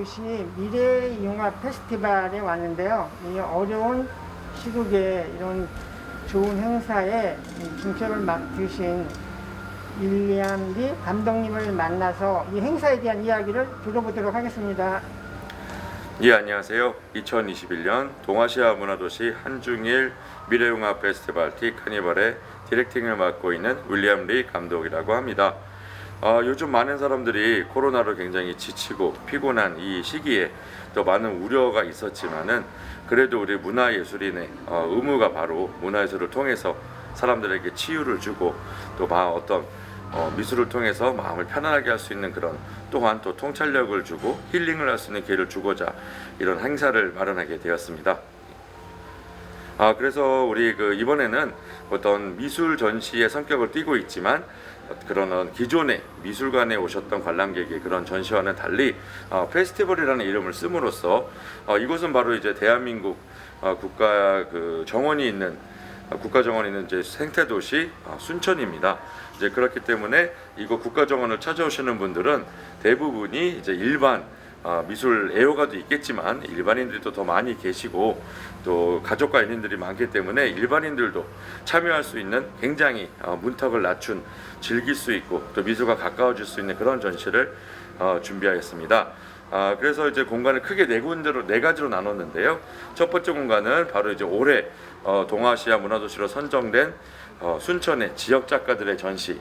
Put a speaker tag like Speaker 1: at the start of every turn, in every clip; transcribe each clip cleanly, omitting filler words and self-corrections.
Speaker 1: 상계도시 미래융합 페스티벌에 왔는데요. 이 어려운 시국에 이런 좋은 행사에 중첩을 맡으신 윌리엄 리 감독님을 만나서 이 행사에 대한 이야기를 들어보도록 하겠습니다.
Speaker 2: 예, 안녕하세요. 2021년 동아시아 문화도시 한중일 미래융합 페스티벌 티카니발의 디렉팅을 맡고 있는 윌리엄 리 감독이라고 합니다. 요즘 많은 사람들이 코로나로 굉장히 지치고 피곤한 이 시기에 또 많은 우려가 있었지만은 그래도 우리 문화예술인의 의무가 바로 문화예술을 통해서 사람들에게 치유를 주고 또 어떤 미술을 통해서 마음을 편안하게 할 수 있는 그런 또한 또 통찰력을 주고 힐링을 할 수 있는 기회를 주고자 이런 행사를 마련하게 되었습니다. 그래서 우리 이번에는 어떤 미술 전시의 성격을 띠고 있지만 그런 기존의 미술관에 오셨던 관람객의 그런 전시와는 달리 페스티벌이라는 이름을 씀으로써 이곳은 바로 이제 대한민국 국가 정원이 있는 이제 생태도시 순천입니다. 이제 그렇기 때문에 이거 국가정원을 찾아오시는 분들은 대부분이 이제 일반 미술 애호가도 있겠지만 일반인들도 더 많이 계시고 또 가족과 연인들이 많기 때문에 일반인들도 참여할 수 있는 굉장히 문턱을 낮춘 즐길 수 있고 또 미술과 가까워질 수 있는 그런 전시를 준비하였습니다. 그래서 이제 공간을 크게 네 가지로 나눴는데요. 첫 번째 공간은 바로 이제 올해 동아시아 문화도시로 선정된 순천의 지역 작가들의 전시,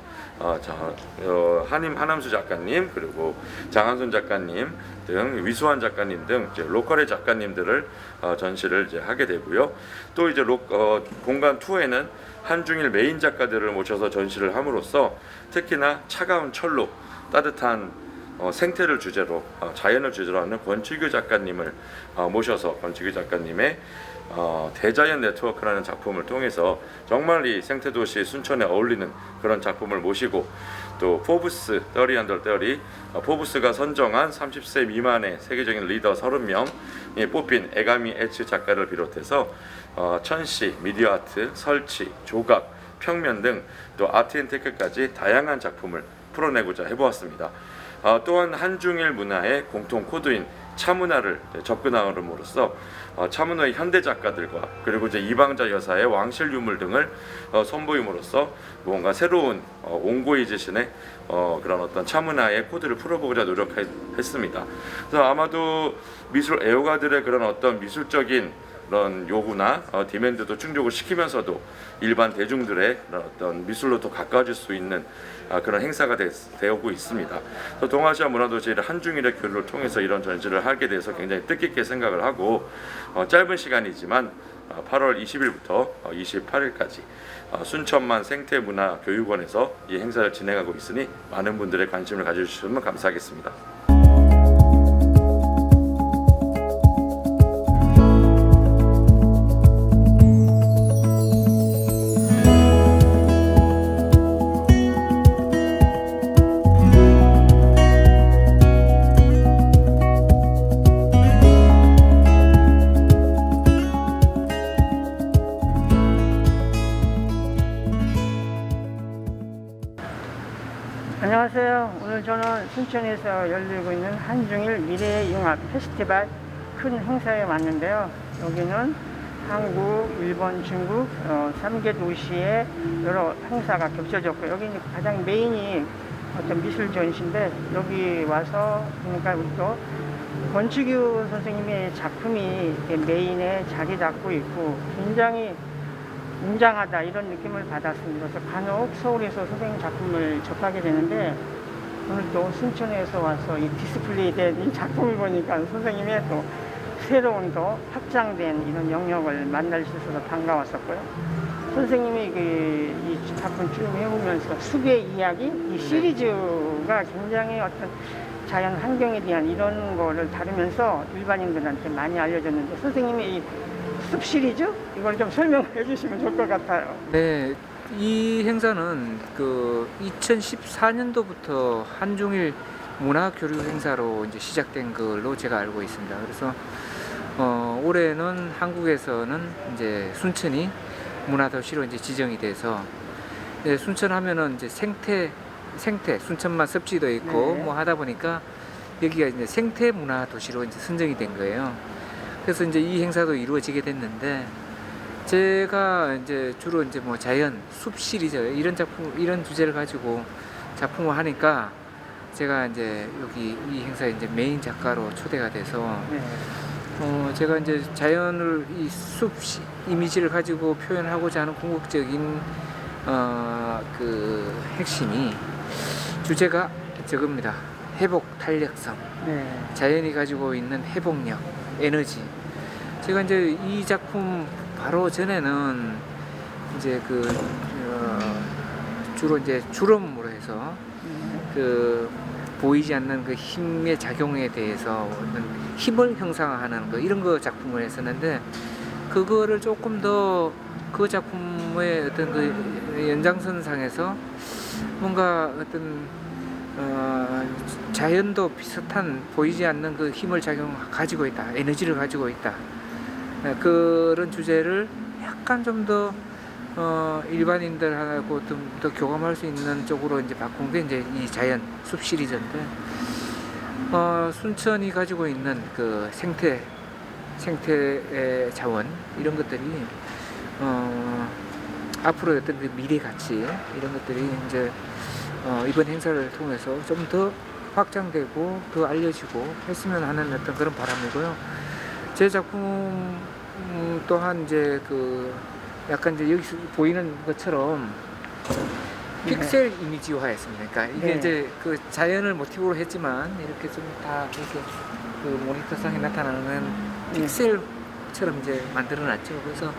Speaker 2: 한남수 작가님 그리고 장한순 작가님 등 위수환 작가님 등 이제 로컬의 작가님들을 전시를 이제 하게 되고요. 또 이제 공간 2에는 한중일 메인 작가들을 모셔서 전시를 함으로써 특히나 차가운 철로 따뜻한 생태를 주제로 자연을 주제로 하는 권치규 작가님을 모셔서 권치규 작가님의 대자연 네트워크라는 작품을 통해서 정말 이 생태도시 순천에 어울리는 그런 작품을 모시고 또 포브스 30 under 30 포브스가 선정한 30세 미만의 세계적인 리더 30명이 뽑힌 에가미 에츠 작가를 비롯해서 천시, 미디어 아트, 설치, 조각, 평면 등 또 아트앤테크까지 다양한 작품을 풀어내고자 해보았습니다. 또한 한중일 문화의 공통 코드인 차문화를 접근함으로써 차문화의 현대 작가들과 그리고 이제 이방자 여사의 왕실 유물 등을 선보임으로써 뭔가 새로운 옹고이지신의 그런 어떤 차문화의 코드를 풀어보고자 노력했습니다. 그래서 아마도 미술 애호가들의 그런 어떤 미술적인 그런 요구나 디맨드도 충족을 시키면서도 일반 대중들의 어떤 미술로 더 가까워질 수 있는 그런 행사가 되고 있습니다. 동아시아 문화도시의 한중일의 교류를 통해서 이런 전시를 하게 돼서 굉장히 뜻깊게 생각을 하고 짧은 시간이지만 8월 20일부터 28일까지 순천만 생태문화교육원에서 이 행사를 진행하고 있으니 많은 분들의 관심을 가져주시면 감사하겠습니다.
Speaker 1: 안녕하세요. 오늘 저는 순천에서 열리고 있는 한중일 미래융합 페스티벌 큰 행사에 왔는데요. 여기는 한국, 일본, 중국 3개 도시의 여러 행사가 겹쳐졌고 여기 가장 메인이 어떤 미술 전시인데 여기 와서 보니까 우리 또 권치규 선생님의 작품이 메인에 자리 잡고 있고 굉장히 웅장하다 이런 느낌을 받았습니다. 그래서 간혹 서울에서 선생님 작품을 접하게 되는데 오늘 또 순천에서 와서 이 디스플레이된 이 작품을 보니까 선생님의 또 새로운 또 확장된 이런 영역을 만날 수 있어서 반가웠었고요. 선생님이 이 작품 쭉 해오면서 숲의 이야기 이 시리즈가 굉장히 어떤 자연 환경에 대한 이런 거를 다루면서 일반인들한테 많이 알려졌는데 선생님이 이 숲 시리즈? 이걸 좀 설명해 주시면 좋을 것 같아요.
Speaker 3: 네, 이 행사는 2014년도부터 한중일 문화교류 행사로 이제 시작된 걸로 제가 알고 있습니다. 그래서 올해는 한국에서는 이제 순천이 문화도시로 이제 지정이 돼서 순천 하면은 이제 생태 순천만 습지도 있고
Speaker 1: 네.
Speaker 3: 뭐 하다 보니까 여기가 이제 생태 문화 도시로 이제 선정이 된 거예요. 그래서 이제 이 행사도 이루어지게 됐는데, 제가 이제 주로 이제 뭐 자연, 숲 시리즈 이런 작품, 이런 주제를 가지고 작품을 하니까 제가 이제 여기 이 행사에 이제 메인 작가로 초대가 돼서
Speaker 1: 네.
Speaker 3: 제가 이제 자연을 이 숲 이미지를 가지고 표현하고자 하는 궁극적인 그 핵심이 주제가 저겁니다. 회복 탄력성.
Speaker 1: 네.
Speaker 3: 자연이 가지고 있는 회복력, 에너지. 제가 이제 이 작품 바로 전에는 이제 주로 이제 주름으로 해서 그 보이지 않는 그 힘의 작용에 대해서 어떤 힘을 형상화하는 거 이런 거 작품을 했었는데, 그거를 조금 더 그 작품의 어떤 그 연장선상에서 뭔가 어떤 자연도 비슷한 보이지 않는 그 힘을 가지고 있다, 에너지를 가지고 있다, 그런 주제를 약간 좀 더 일반인들하고 좀 더 교감할 수 있는 쪽으로 이제 바꾼 게 이제 이 자연 숲 시리즈인데, 순천이 가지고 있는 그 생태의 자원 이런 것들이 앞으로 어떤 그 미래 가치 이런 것들이 이제 이번 행사를 통해서 좀 더 확장되고 더 알려지고 했으면 하는 어떤 그런 바람이고요. 제 작품 또한 이제 그 약간 이제 여기서 보이는 것처럼 픽셀 이미지화했습니다. 그러니까 이게
Speaker 1: 네.
Speaker 3: 이제 그 자연을 모티브로 했지만 이렇게 좀 다 이렇게 그 모니터상에 나타나는 픽셀처럼 이제 만들어놨죠. 그래서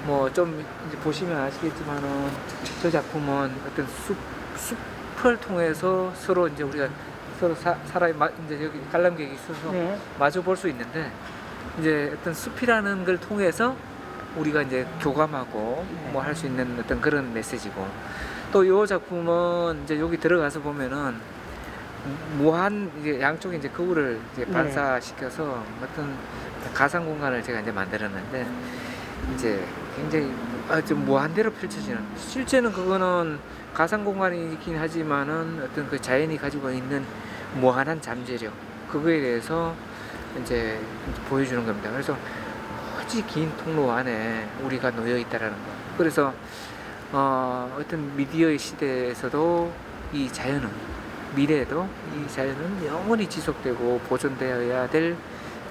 Speaker 3: 뭐 좀 이제 보시면 아시겠지만은 저 작품은 어떤 숲을 통해서 서로 이제 우리가 서로 이제 여기 관람객이 있어서
Speaker 1: 네.
Speaker 3: 마주 볼 수 있는데, 이제 어떤 숲이라는 걸 통해서 우리가 이제 교감하고 뭐 할 수 있는 어떤 그런 메시지고, 또 이 작품은 이제 여기 들어가서 보면은 무한 이제 양쪽에 이제 거울을 이제 반사시켜서 어떤 가상 공간을 제가 이제 만들었는데, 이제 굉장히 좀 무한대로 펼쳐지는, 실제는 그거는 가상 공간이긴 하지만은 어떤 그 자연이 가지고 있는 무한한 잠재력, 그거에 대해서 이제 보여주는 겁니다. 그래서 아주 긴 통로 안에 우리가 놓여 있다라는 거. 그래서 어떤 미디어의 시대에서도 이 자연은, 미래에도 이 자연은 영원히 지속되고 보존되어야 될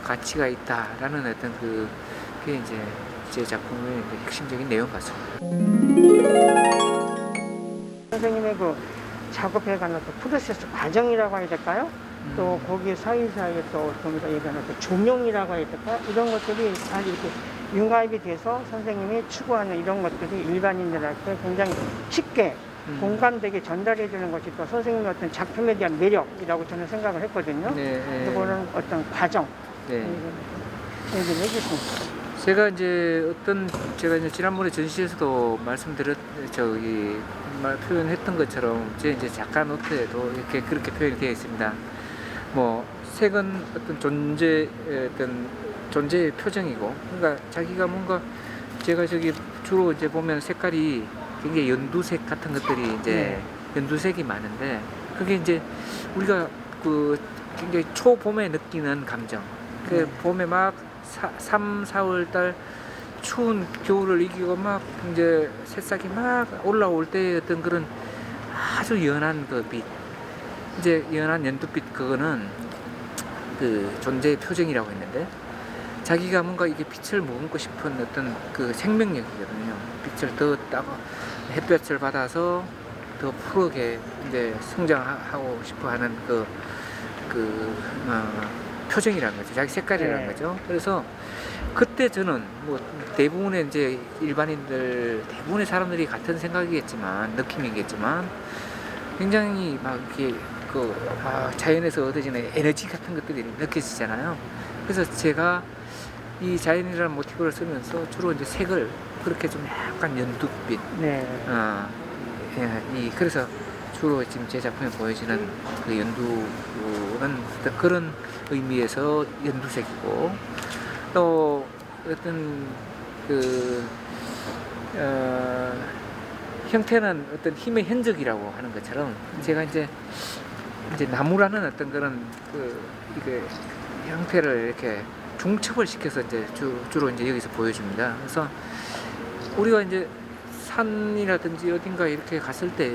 Speaker 3: 가치가 있다라는 어떤 그게 이제 제 작품의 핵심적인 내용 같습니다.
Speaker 1: 선생님의 그 작업해가는 그 프로세스 과정이라고 해야 될까요? 또 거기 사이사이에 또 우리가 얘기하는 그 조명이라고 해야 될까? 이런 것들이 다 이렇게 융합이 돼서 선생님이 추구하는 이런 것들이 일반인들한테 굉장히 쉽게 공감되게 전달해 주는 것이 또 선생님의 어떤 작품에 대한 매력이라고 저는 생각을 했거든요.
Speaker 3: 네.
Speaker 1: 그거는 어떤 과정
Speaker 3: 네.
Speaker 1: 얘기를 해주십니다.
Speaker 3: 제가 이제 지난번에 전시에서도 표현했던 것처럼 제 이제 작가 노트에도 이렇게 그렇게 표현이 되어 있습니다. 뭐 색은 어떤 존재의 표정이고, 그러니까 자기가 뭔가 제가 저기 주로 이제 보면 색깔이 굉장히 연두색 같은 것들이 이제 연두색이 많은데, 그게 이제 우리가 그 굉장히 초봄에 느끼는 감정, 그 봄에 막 3, 4월 달 추운 겨울을 이기고 막 이제 새싹이 막 올라올 때 어떤 그런 아주 연한 그 빛, 이제 연한 연두빛, 그거는 그 존재의 표정이라고 했는데, 자기가 뭔가 이게 빛을 머금고 싶은 어떤 그 생명력이거든요. 빛을 더 따고 햇볕을 받아서 더 푸르게 이제 성장하고 싶어하는 표정이라는 거죠. 자기 색깔이라는 거죠. 그래서 그때 저는 뭐 대부분의 이제 대부분의 사람들이 같은 생각이겠지만, 느낌이겠지만, 굉장히 막 이렇게 자연에서 얻어지는 에너지 같은 것들이 느껴지잖아요. 그래서 제가 이 자연이라는 모티브를 쓰면서 주로 이제 색을 그렇게 좀 약간 연두빛, 그래서 주로 지금 제 작품에 보여지는 그 연두는 그런 의미에서 연두색이고, 또 어떤 형태는 어떤 힘의 흔적이라고 하는 것처럼, 제가 이제 이제 나무라는 어떤 그런 이게 형태를 이렇게 중첩을 시켜서 이제 주로 이제 여기서 보여줍니다. 그래서 우리가 이제 산이라든지 어딘가 이렇게 갔을 때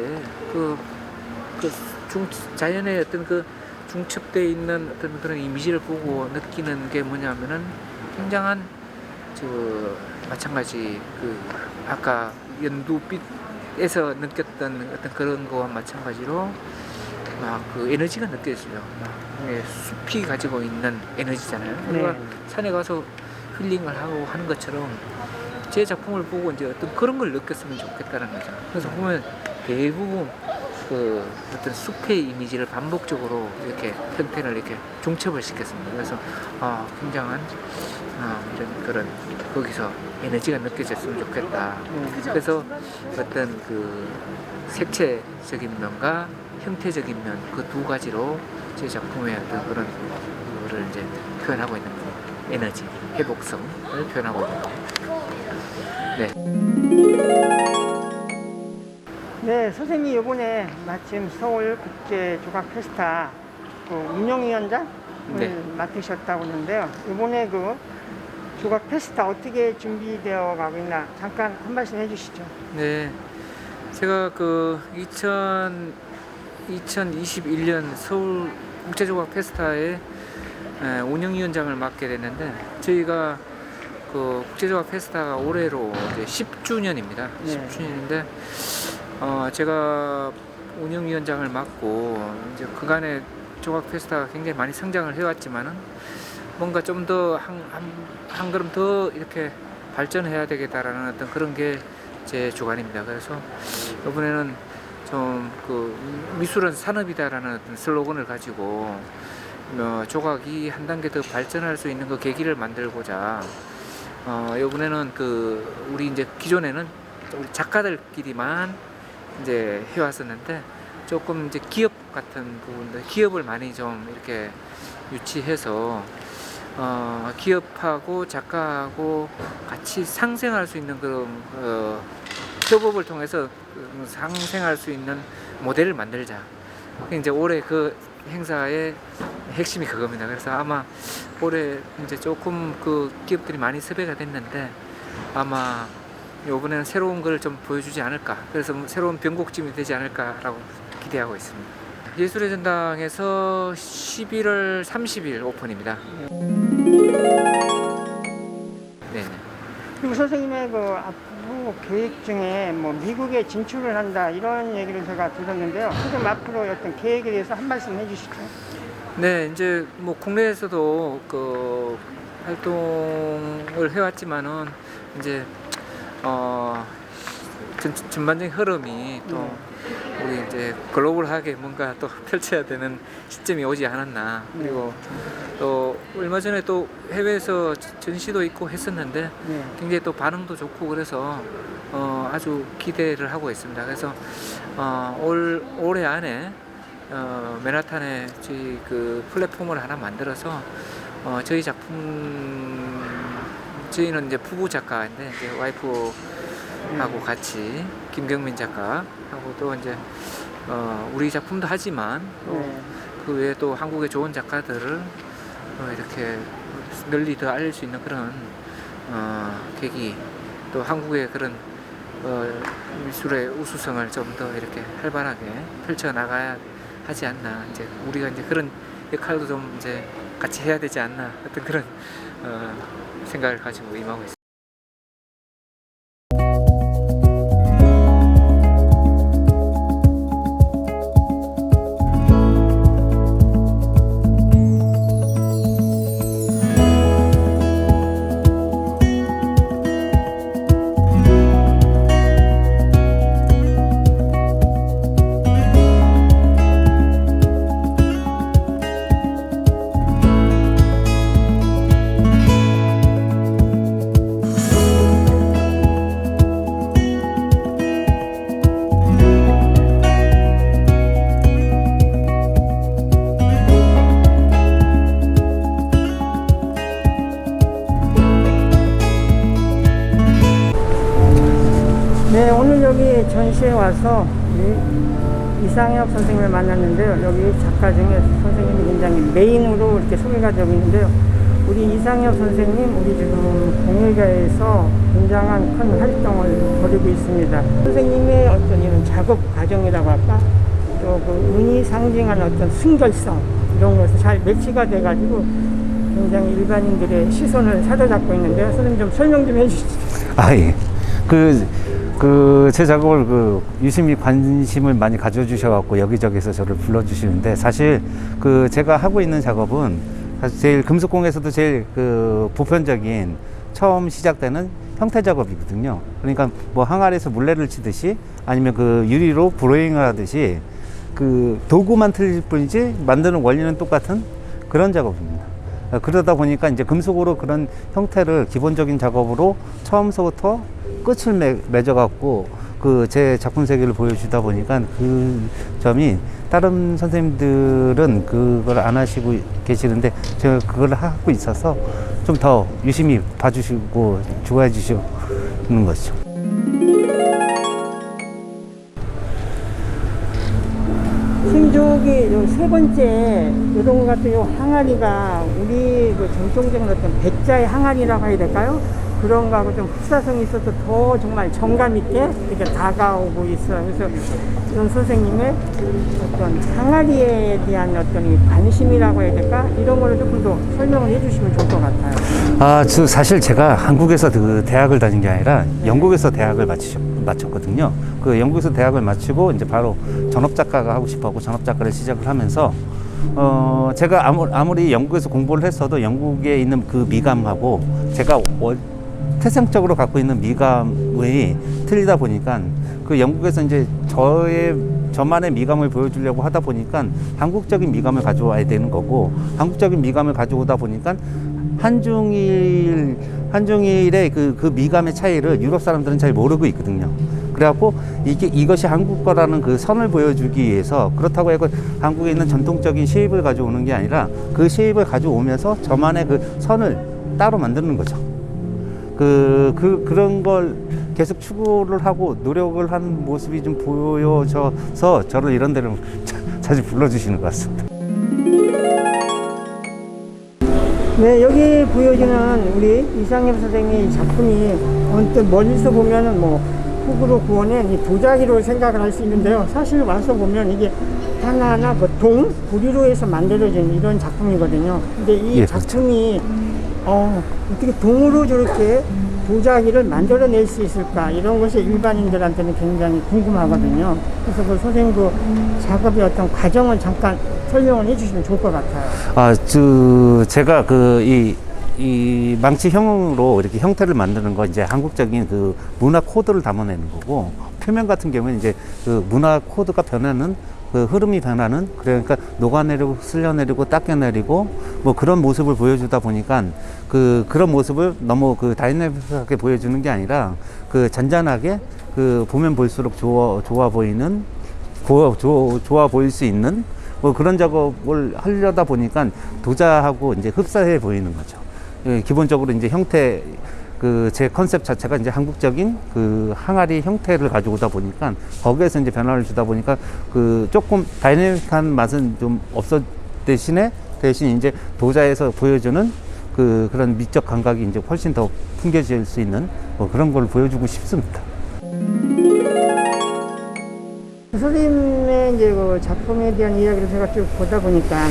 Speaker 3: 자연의 어떤 그 중첩되어 있는 어떤 그런 이미지를 보고 느끼는 게 뭐냐면은 굉장한 마찬가지 아까 연두빛에서 느꼈던 어떤 그런 거와 마찬가지로 막 에너지가 느껴져요. 숲이 가지고 있는 에너지잖아요. 우리가 산에 가서 힐링을 하고 하는 것처럼 제 작품을 보고 이제 어떤 그런 걸 느꼈으면 좋겠다는 거죠. 그래서 보면 대부분 어떤 숲의 이미지를 반복적으로 이렇게 형태를 이렇게 중첩을 시켰습니다. 그래서 굉장한 이런 그런 거기서 에너지가 느껴졌으면 좋겠다. 그래서 어떤 색채적인 면과 형태적인 면 그 두 가지로 제 작품의 어떤 그런 거를 이제 표현하고 있는 에너지, 회복성을 표현하고 있는 네.
Speaker 1: 네, 선생님이 이번에 마침 서울 국제 조각 페스타 운영위원장을 맡으셨다고 하는데요. 이번에 조각 페스타 어떻게 준비되어 가고 있나 잠깐 한 말씀 해주시죠.
Speaker 3: 네, 제가 2021년 서울 국제 조각 페스타의 운영위원장을 맡게 됐는데 저희가 국제 조각 페스타가 올해로 이제 10주년입니다.
Speaker 1: 네.
Speaker 3: 10주년인데 제가 운영위원장을 맡고 이제 그간에 조각 페스타가 굉장히 많이 성장을 해왔지만은 뭔가 좀 더 한 걸음 더 이렇게 발전해야 되겠다라는 어떤 그런 게 제 주관입니다. 그래서 이번에는 좀 미술은 산업이다라는 어떤 슬로건을 가지고 조각이 한 단계 더 발전할 수 있는 그 계기를 만들고자 이번에는 우리 이제 기존에는 우리 작가들끼리만 이제 해왔었는데 조금 이제 기업 같은 부분들 기업을 많이 좀 이렇게 유치해서 기업하고 작가하고 같이 상생할 수 있는 그런 협업을 통해서 상생할 수 있는 모델을 만들자. 이제 올해 그 행사의 핵심이 그겁니다. 그래서 아마 올해 이제 조금 기업들이 많이 섭외가 됐는데 아마 이번에는 새로운 걸 좀 보여주지 않을까. 그래서 새로운 변곡점이 되지 않을까라고 기대하고 있습니다. 예술의 전당에서 11월 30일 오픈입니다. 네.
Speaker 1: 그리고 선생님의 앞으로 계획 중에 미국에 진출을 한다 이런 얘기를 제가 들었는데요. 지금 앞으로 어떤 계획에 대해서 한 말씀 해주시죠.
Speaker 3: 네, 이제 국내에서도 활동을 해왔지만은 이제 전반적인 흐름이 또 우리 이제 글로벌하게 뭔가 또 펼쳐야 되는 시점이 오지 않았나. 그리고 또 얼마 전에 또 해외에서 전시도 있고 했었는데 굉장히 또 반응도 좋고 그래서 아주 기대를 하고 있습니다. 그래서 올해 안에 맨하탄에 저희 플랫폼을 하나 만들어서 저희 작품 저희는 이제 부부 작가인데 이제 와이프하고 같이 김경민 작가하고 또 이제 우리 작품도 하지만 그 외에 또 한국의 좋은 작가들을 이렇게 널리 더 알릴 수 있는 그런 계기 또 한국의 그런 미술의 우수성을 좀 더 이렇게 활발하게 펼쳐 나가야 하지 않나. 이제 우리가 이제 그런 역할도 좀 이제 같이 해야 되지 않나. 어떤 그런 생각을 가지고 임하고 있습니다.
Speaker 1: 네, 오늘 여기 전시에 와서 이상엽 선생님을 만났는데요. 여기 작가 중에 선생님이 굉장히 메인으로 이렇게 소개가 되고 있는데요. 우리 이상엽 선생님, 우리 지금 공예계에서 굉장한 큰 활동을 벌이고 있습니다. 선생님의 어떤 이런 작업 과정이라고 할까? 또 그 운이 상징하는 어떤 순결성, 이런 것이 잘 매치가 돼가지고 굉장히 일반인들의 시선을 사로잡고 있는데요. 선생님 좀 설명 좀 해주시죠.
Speaker 4: 아, 예. 제 작업을 유심히 관심을 많이 가져주셔갖고 여기저기서 저를 불러주시는데, 사실 제가 하고 있는 작업은 사실 제일 금속공에서도 제일 보편적인 처음 시작되는 형태 작업이거든요. 그러니까 뭐 항아리에서 물레를 치듯이 아니면 유리로 브로잉을 하듯이 도구만 틀릴 뿐이지 만드는 원리는 똑같은 그런 작업입니다. 그러다 보니까 이제 금속으로 그런 형태를 기본적인 작업으로 처음서부터 끝을 맺어갖고 제 작품 세계를 보여주다 보니까 그 점이 다른 선생님들은 그걸 안 하시고 계시는데 제가 그걸 하고 있어서 좀 더 유심히 봐주시고 좋아해 주시는 거죠.
Speaker 1: 신족이 세 번째 이런 것 같은 요 항아리가 우리 전통적인 어떤 백자의 항아리라고 해야 될까요? 그런 거하고 좀 흡사성이 있어서 더 정말 정감 있게 이렇게 다가오고 있어요. 그래서 이런 선생님의 어떤 항아리에 대한 어떤 이 관심이라고 해야 될까? 이런 거를 조금 더 설명을 해주시면 좋을 것 같아요.
Speaker 4: 사실 제가 한국에서 대학을 다닌 게 아니라 영국에서 대학을 마쳤거든요. 영국에서 대학을 마치고 이제 바로 전업작가가 하고 싶어하고 전업작가를 시작을 하면서 제가 아무리 영국에서 공부를 했어도 영국에 있는 그 미감하고 제가 태생적으로 갖고 있는 미감이 틀리다 보니까 영국에서 이제 저만의 미감을 보여주려고 하다 보니까 한국적인 미감을 가져와야 되는 거고, 한국적인 미감을 가져오다 보니까 한중일의 그 미감의 차이를 유럽 사람들은 잘 모르고 있거든요. 그래갖고 이것이 한국 거라는 선을 보여주기 위해서, 그렇다고 해서 한국에 있는 전통적인 쉐입을 가져오는 게 아니라 그 쉐입을 가져오면서 저만의 선을 따로 만드는 거죠. 그런 걸 계속 추구를 하고 노력을 하는 모습이 좀 보여져서 저를 이런 데를 자주 불러주시는 것 같습니다.
Speaker 1: 네, 여기 보여지는 우리 이상엽 선생님의 작품이 언뜻 멀리서 보면은 흙으로 구워낸 이 도자기로 생각을 할 수 있는데요. 사실 와서 보면 이게 하나하나 구리로 해서 만들어진 이런 작품이거든요. 근데 이 작품이 어떻게 동으로 저렇게 도자기를 만들어낼 수 있을까, 이런 것이 일반인들한테는 굉장히 궁금하거든요. 그래서 선생님 작업의 어떤 과정을 잠깐 설명을 해주시면 좋을 것 같아요.
Speaker 4: 제가 이 망치형으로 이렇게 형태를 만드는 거, 이제 한국적인 문화 코드를 담아내는 거고, 표면 같은 경우는 이제 문화 코드가 변하는 흐름이 변하는, 그러니까 녹아내리고 쓸려내리고 닦여내리고 그런 모습을 보여주다 보니까 그런 모습을 너무 다이내믹하게 보여주는 게 아니라 잔잔하게 보면 볼수록 좋아 보이는, 좋아 보일 수 있는 그런 작업을 하려다 보니까 도자하고 이제 흡사해 보이는 거죠. 기본적으로 이제 형태, 제 컨셉 자체가 이제 한국적인 항아리 형태를 가져오다 보니까 거기에서 이제 변화를 주다 보니까 조금 다이내믹한 맛은 좀 대신 이제 도자에서 보여주는 그런 미적 감각이 이제 훨씬 더 풍겨질 수 있는 그런 걸 보여주고 싶습니다.
Speaker 1: 선생님의 이제 작품에 대한 이야기를 제가 쭉 보다 보니까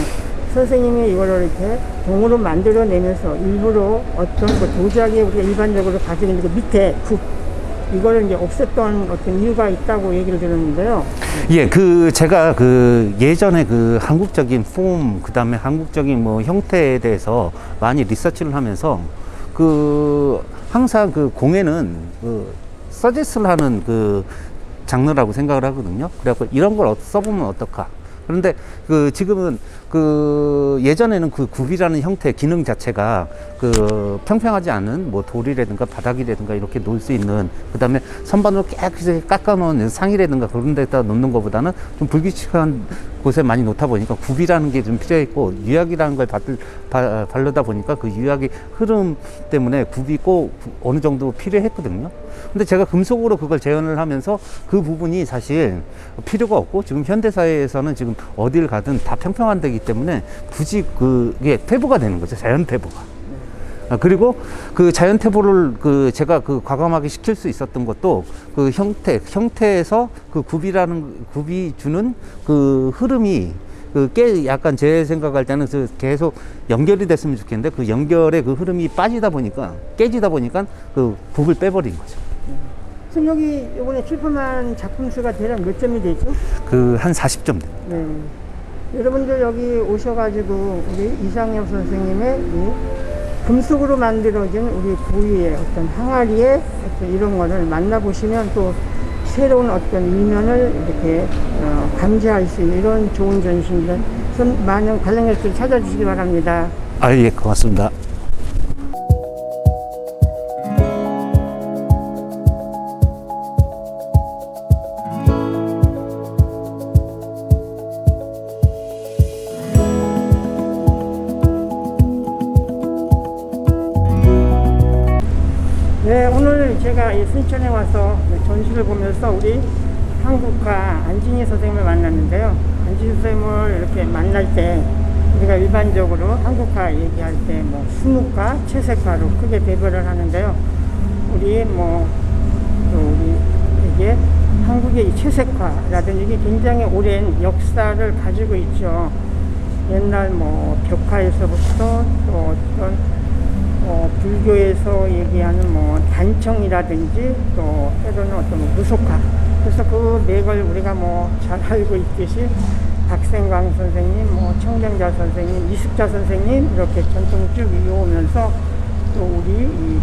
Speaker 1: 선생님이 이거를 이렇게 동으로 만들어내면서 일부러 어떤 도자기에 우리가 일반적으로 가지고 있는 밑에 이거를 이제 없앴던 어떤 이유가 있다고 얘기를 들었는데요.
Speaker 4: 예, 제가 예전에 한국적인 폼, 그 다음에 한국적인 형태에 대해서 많이 리서치를 하면서 항상 공예는 서제스를 하는 장르라고 생각을 하거든요. 그래갖고 이런 걸 써보면 어떨까. 그런데 지금은 예전에는 굽이라는 형태 기능 자체가 평평하지 않은 돌이라든가 바닥이라든가 이렇게 놓을 수 있는, 그 다음에 선반으로 깨끗이 깎아놓은 상이라든가 그런 데다 놓는 것보다는 좀 불규칙한 곳에 많이 놓다 보니까 굽이라는 게 좀 필요했고, 유약이라는 걸 바르다 보니까 그 유약의 흐름 때문에 굽이 꼭 어느 정도 필요했거든요. 근데 제가 금속으로 그걸 재현을 하면서 그 부분이 사실 필요가 없고, 지금 현대사회에서는 지금 어딜 가든 다 평평한 데기 때문에 굳이 그게 퇴보가 되는 거죠. 자연 퇴보가. 그리고 그 자연 퇴보를 제가 과감하게 시킬 수 있었던 것도 그 형태에서 그 굽이 주는 그 흐름이 약간 제 생각할 때는 계속 연결이 됐으면 좋겠는데, 그 연결의 그 흐름이 깨지다 보니까 그 굽을 빼버린 거죠.
Speaker 1: 지금 여기 이번에 출품한 작품 수가 대략 몇 점이 되죠?
Speaker 4: 한 40점.
Speaker 1: 네. 여러분들 여기 오셔가지고 우리 이상엽 선생님의 이 금속으로 만들어진 우리 고유의 어떤 항아리의 어떤 이런 거를 만나보시면 또 새로운 어떤 이면을 이렇게 감지할 수 있는 이런 좋은 전시인데, 많은 관람객들 찾아주시기 바랍니다.
Speaker 4: 예, 고맙습니다.
Speaker 1: 네, 오늘 제가 이 순천에 와서 전시를 보면서 우리 한국화 안진희 선생님을 만났는데요. 안진희 선생님을 이렇게 만날 때 우리가 일반적으로 한국화 얘기할 때 뭐 수묵화, 채색화로 크게 배분을 하는데요. 우리 이게 한국의 이 채색화라든지 이게 굉장히 오랜 역사를 가지고 있죠. 옛날 벽화에서부터 또 어떤 불교에서 얘기하는 단청이라든지 또 때로는 어떤 무속화. 그래서 그 맥을 우리가 잘 알고 있듯이 박생광 선생님, 청정자 선생님, 이숙자 선생님 이렇게 전통 쭉 이어오면서 또 우리 이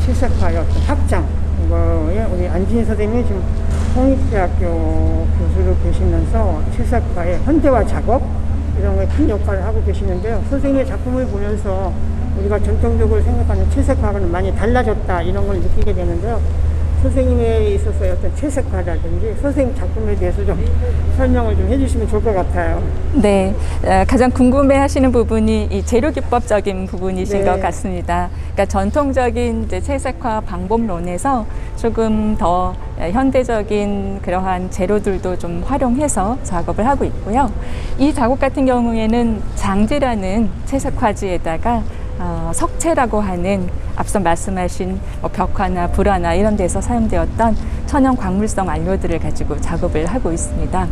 Speaker 1: 채색화의 어떤 확장, 이거에 우리 안진희 선생님이 지금 홍익대학교 교수로 계시면서 채색화의 현대화 작업 이런 거에 큰 역할을 하고 계시는데요. 선생님의 작품을 보면서 우리가 전통적으로 생각하는 채색화하고는 많이 달라졌다 이런 걸 느끼게 되는데요. 선생님에 있어서의 어떤 채색화라든지 선생님 작품에 대해서 좀 설명을 좀 해주시면 좋을 것 같아요.
Speaker 5: 네, 가장 궁금해하시는 부분이 이 재료 기법적인 부분이신 것 같습니다. 그러니까 전통적인 이제 채색화 방법론에서 조금 더 현대적인 그러한 재료들도 좀 활용해서 작업을 하고 있고요. 이 작업 같은 경우에는 장지라는 채색화지에다가 석채라고 하는 앞서 말씀하신 벽화나 불화나 이런 데서 사용되었던 천연 광물성 안료들을 가지고 작업을 하고 있습니다.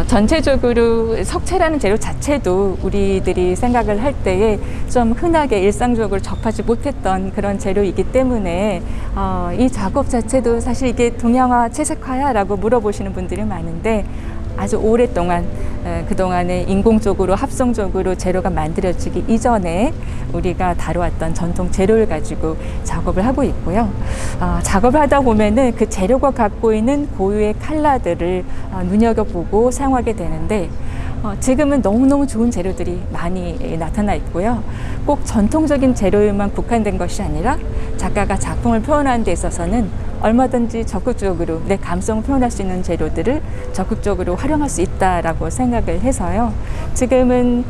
Speaker 5: 전체적으로 석채라는 재료 자체도 우리들이 생각을 할 때에 좀 흔하게 일상적으로 접하지 못했던 그런 재료이기 때문에 이 작업 자체도 사실 이게 동양화 채색화야? 라고 물어보시는 분들이 많은데, 아주 오랫동안 그동안에 인공적으로 합성적으로 재료가 만들어지기 이전에 우리가 다루었던 전통 재료를 가지고 작업을 하고 있고요. 작업을 하다 보면은 그 재료가 갖고 있는 고유의 컬러들을 눈여겨보고 사용하게 되는데, 지금은 너무너무 좋은 재료들이 많이 나타나 있고요. 꼭 전통적인 재료에만 국한된 것이 아니라 작가가 작품을 표현하는 데 있어서는 얼마든지 적극적으로 내 감성을 표현할 수 있는 재료들을 적극적으로 활용할 수 있다라고 생각을 해서요. 지금은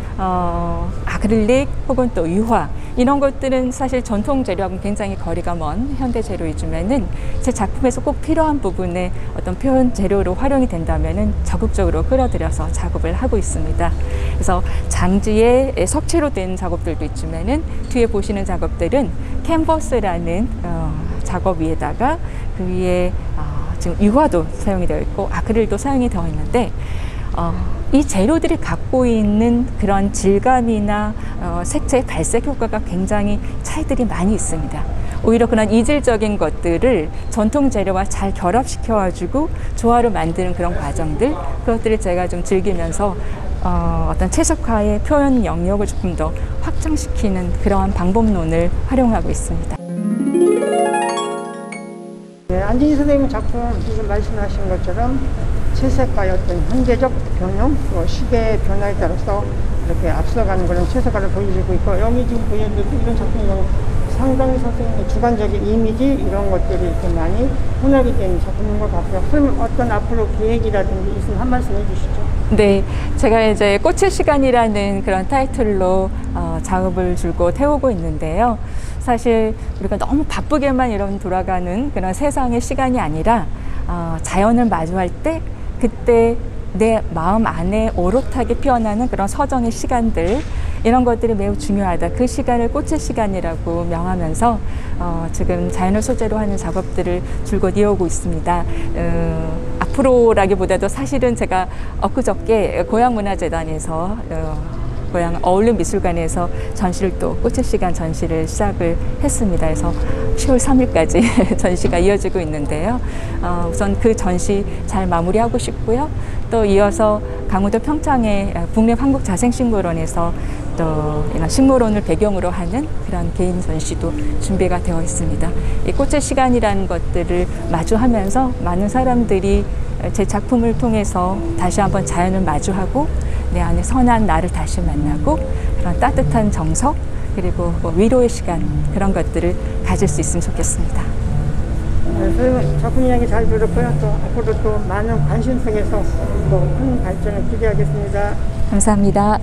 Speaker 5: 아크릴릭 혹은 또 유화 이런 것들은 사실 전통 재료하고는 굉장히 거리가 먼 현대 재료이지만은 제 작품에서 꼭 필요한 부분에 어떤 표현 재료로 활용이 된다면은 적극적으로 끌어들여서 작업을 하고 있습니다. 그래서 장지에 석채로 된 작업들도 있지만은 뒤에 보시는 작업들은 캔버스라는 작업 위에다가 그 위에 지금 유화도 사용이 되어 있고 아크릴도 사용이 되어 있는데, 이 재료들이 갖고 있는 그런 질감이나 색채의 발색 효과가 굉장히 차이들이 많이 있습니다. 오히려 그런 이질적인 것들을 전통 재료와 잘 결합시켜 가지고 조화를 만드는 그런 과정들, 그것들을 제가 좀 즐기면서 어떤 채색화의 표현 영역을 조금 더 확장시키는 그러한 방법론을 활용하고 있습니다.
Speaker 1: 네, 안진희 선생님 작품 지금 말씀하신 것처럼 채색화의 어떤 현대적 변형, 또 시대의 변화에 따라서 이렇게 앞서가는 그런 채색화를 보여주고 있고, 여기 지금 보이는 이런 작품은 상당히 선생님의 주관적인 이미지 이런 것들이 이렇게 많이 혼합이 된 작품인 것 같고요. 그럼 어떤 앞으로 계획이라든지 있으면 한 말씀 해주시죠.
Speaker 5: 네, 제가 이제 꽃의 시간이라는 그런 타이틀로 작업을 줄곧 해오고 있는데요. 사실 우리가 너무 바쁘게만 이런 돌아가는 그런 세상의 시간이 아니라 자연을 마주할 때 그때 내 마음 안에 오롯하게 피어나는 그런 서정의 시간들, 이런 것들이 매우 중요하다. 그 시간을 꽃의 시간이라고 명하면서 지금 자연을 소재로 하는 작업들을 줄곧 이어오고 있습니다. 앞으로라기보다도 사실은 제가 엊그저께 고향문화재단에서 고향 어울림미술관에서 전시를 또 꽃의 시간 전시를 시작을 했습니다. 그래서 10월 3일까지 전시가 이어지고 있는데요. 우선 그 전시 잘 마무리하고 싶고요. 또 이어서 강원도 평창의 국립한국자생식물원에서 또 이런 식물원을 배경으로 하는 그런 개인 전시도 준비가 되어 있습니다. 이 꽃의 시간이라는 것들을 마주하면서 많은 사람들이 제 작품을 통해서 다시 한번 자연을 마주하고 내 안에 선한 나를 다시 만나고 그런 따뜻한 정서 그리고 위로의 시간, 그런 것들을 가질 수 있으면 좋겠습니다.
Speaker 1: 선생님 작품 이야기 잘 들었고요. 또 앞으로 또 많은 관심 속에서 또 큰 발전을 기대하겠습니다.
Speaker 5: 감사합니다.